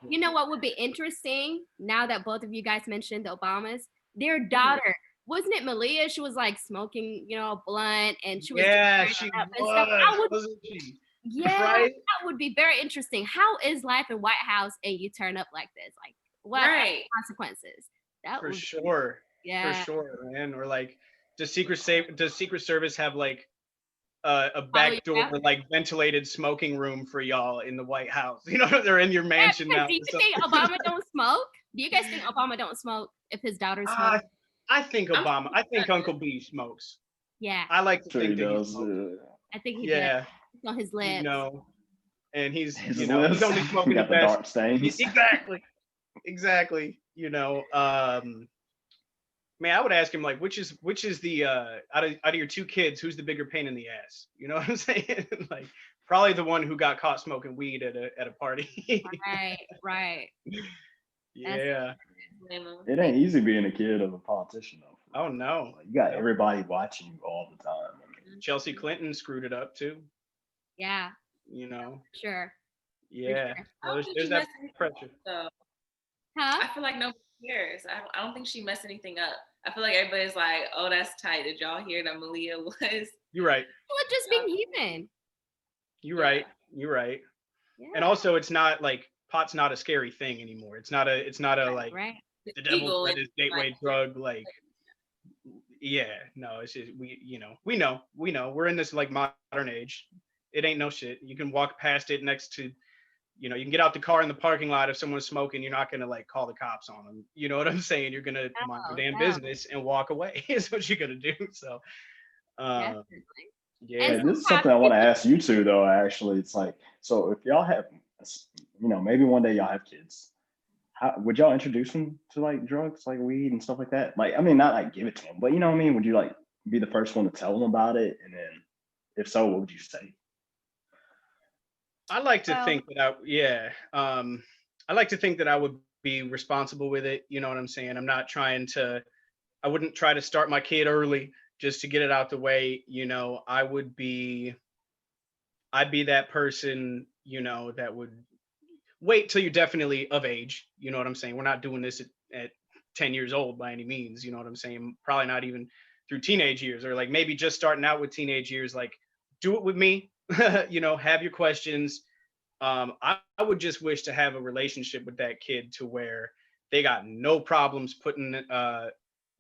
You know what would be interesting now that both of you guys mentioned the Obamas? Their daughter, wasn't it Malia? She was like smoking, a blunt, and she was she was, wasn't she? Yeah, right? That would be very interesting. How is life in White House and you turn up like this? Like, what are the consequences? That for sure. Yeah, for sure, man. Or like, does Secret Service have like a back door, like ventilated smoking room for y'all in the White House? They're in your mansion now. Do you think Obama don't smoke? Do you guys think Obama don't smoke if his daughter smokes? I think Obama. I think Uncle B smokes. Yeah. I like to think he that does. he smokes. I think he does. It's on his lips. And he's he's only smoking got the dark stains. Exactly. Man, I would ask him like, which is the out of your two kids, who's the bigger pain in the ass? You know what I'm saying? Like, probably the one who got caught smoking weed at a party. Right. Yeah. It ain't easy being a kid of a politician though. Oh no. You got everybody watching you all the time. Chelsea Clinton screwed it up too. Yeah. Sure. Yeah. There's that pressure. Huh? I feel like nobody cares. I don't think she messed anything up. I feel like everybody's like, oh, that's tight. Did y'all hear that Malia was? You're right. Well, just being human. You're right. Yeah. And also, it's not like pot's not a scary thing anymore. It's not a like the devil that is gateway drug. Like, no, it's just we know we're in this like modern age. It ain't no shit. You can walk past it next to, you can get out the car in the parking lot. If someone's smoking, you're not gonna like call the cops on them. You know what I'm saying? You're gonna mind your damn business and walk away. Is what you're gonna do. So, And this is something I want to ask you two though. Actually, it's like, so if y'all have maybe one day y'all have kids. How would y'all introduce them to like drugs, like weed and stuff like that? Like, I mean, not like give it to them, but you know what I mean? Would you like be the first one to tell them about it? And then if so, what would you say? I like to think that I like to think that I would be responsible with it. You know what I'm saying? I wouldn't try to start my kid early just to get it out the way. I'd be that person, that would wait till you're definitely of age. You know what I'm saying? We're not doing this at 10 years old by any means. You know what I'm saying? Probably not even through teenage years, or like maybe just starting out with teenage years. Like, do it with me. Have your questions. I would just wish to have a relationship with that kid to where they got no problems putting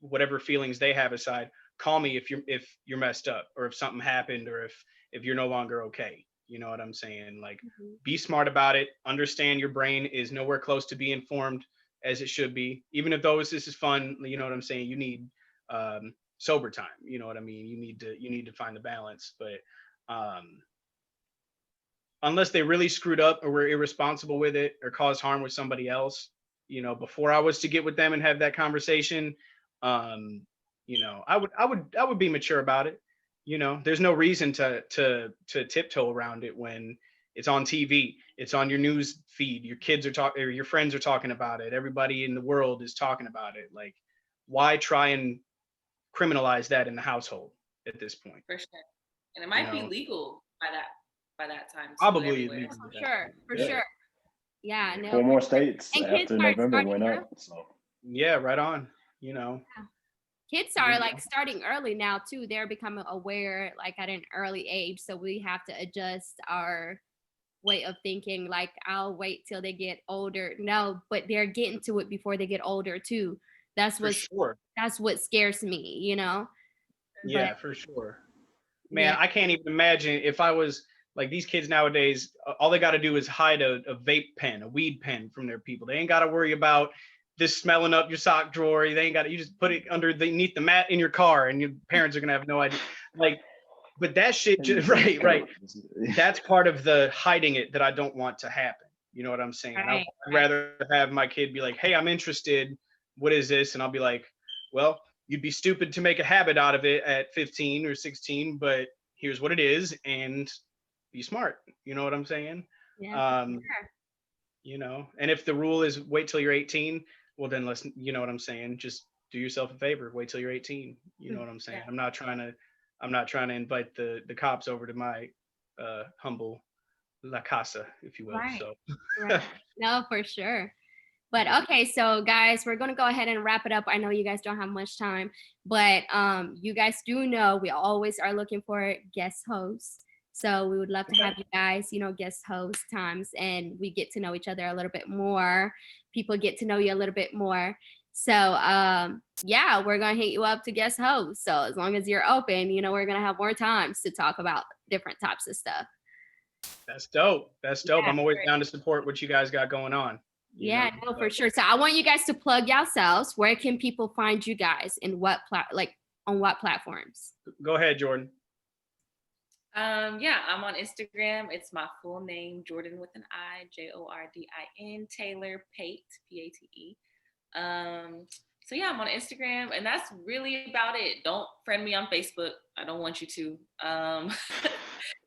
whatever feelings they have aside. Call me if you're messed up, or if something happened, or if you're no longer okay. You know what I'm saying? Like, be smart about it. Understand your brain is nowhere close to being formed as it should be. Even if this is fun, you know what I'm saying? You need sober time. You know what I mean? You need to find the balance. But unless they really screwed up or were irresponsible with it or caused harm with somebody else, before I was to get with them and have that conversation, I would be mature about it. There's no reason to tiptoe around it when it's on TV, it's on your news feed, your kids are talking, or your friends are talking about it, everybody in the world is talking about it. Like, why try and criminalize that in the household at this point? For sure. And it might be legal by that time too, probably everywhere. For sure. Yeah, no. 4 more states and after November went up. So yeah, right on. Kids are like starting early now too. They're becoming aware like at an early age. So we have to adjust our way of thinking. Like, I'll wait till they get older. No, but they're getting to it before they get older too. That's what scares me, Yeah, for sure. Man, I can't even imagine if I was like these kids nowadays. All they got to do is hide a vape pen, a weed pen from their people. They ain't got to worry about this smelling up your sock drawer. They ain't got to. You just put it underneath the mat in your car, and your parents are gonna have no idea. Like, but that shit, right. That's part of the hiding it that I don't want to happen. You know what I'm saying? I'd rather have my kid be like, "Hey, I'm interested. What is this?" And I'll be like, "Well, you'd be stupid to make a habit out of it at 15 or 16, but here's what it is, and be smart." You know what I'm saying? Yeah. And if the rule is wait till you're 18, well then let's, you know what I'm saying? Just do yourself a favor, wait till you're 18. You know what I'm saying? I'm not trying to invite the cops over to my humble La Casa, if you will. Right. So Right. No, for sure. But okay, so guys, we're gonna go ahead and wrap it up. I know you guys don't have much time, but you guys do know we always are looking for guest hosts. So we would love to have you guys, guest host times, and we get to know each other a little bit more. People get to know you a little bit more. So yeah, we're gonna hit you up to guest host. So as long as you're open, we're gonna have more times to talk about different types of stuff. That's dope. Yeah, I'm always down to support what you guys got going on. For sure. So I want you guys to plug yourselves. Where can people find you guys, and on what platforms? Go ahead, Jordin. I'm on Instagram. It's my full name, Jordin with an I, Jordin Taylor, Pate, Pate. So yeah, I'm on Instagram, and that's really about it. Don't friend me on Facebook. I don't want you to. Don't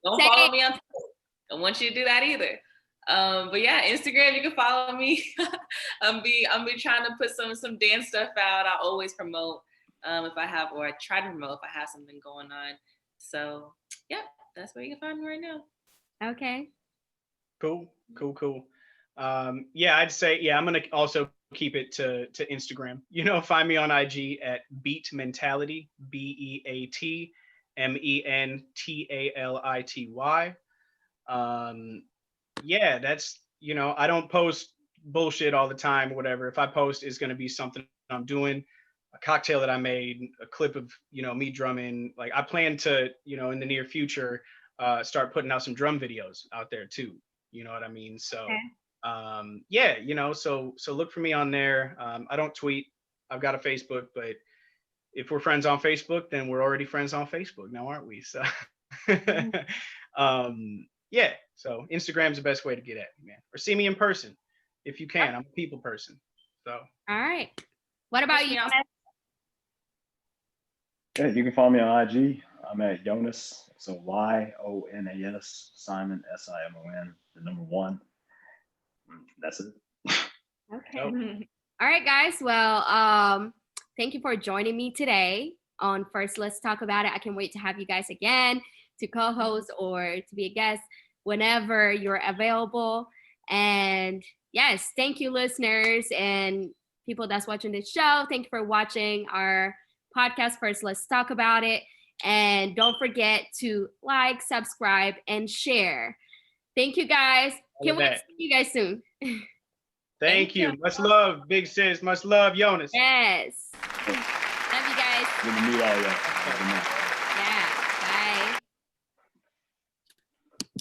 follow me on Facebook. Don't want you to do that either. But yeah, Instagram, you can follow me. I'm be trying to put some dance stuff out. I always promote I try to promote if I have something going on. So yeah, that's where you can find me right now. Okay. Cool. I'd say, I'm gonna also keep it to Instagram. Find me on IG at Beat Mentality, BeatMentality. That's, I don't post bullshit all the time or whatever. If I post, it's going to be something I'm doing, a cocktail that I made, a clip of, me drumming. Like, I plan to, in the near future, start putting out some drum videos out there too. You know what I mean? So, so look for me on there. I don't tweet. I've got a Facebook, but if we're friends on Facebook, then we're already friends on Facebook now, aren't we? So, So Instagram's the best way to get at me, man. Or see me in person if you can. I'm a people person. So. All right. What about you? Yeah, you can follow me on IG. I'm at Yonas. So Yonas Simon Simon, the number 1. That's it. Okay. All right, guys. Well, thank you for joining me today on First Let's Talk About It. I can't wait to have you guys again to co-host or to be a guest whenever you're available. And yes, thank you, listeners and people that's watching this show. Thank you for watching our podcast, First Let's Talk About It. And don't forget to like, subscribe, and share. Thank you, guys. Can't wait to see you guys soon. Thank you. Much love, big sis. Much love, Yonas. Yes. Love you guys. Good to meet all y'all.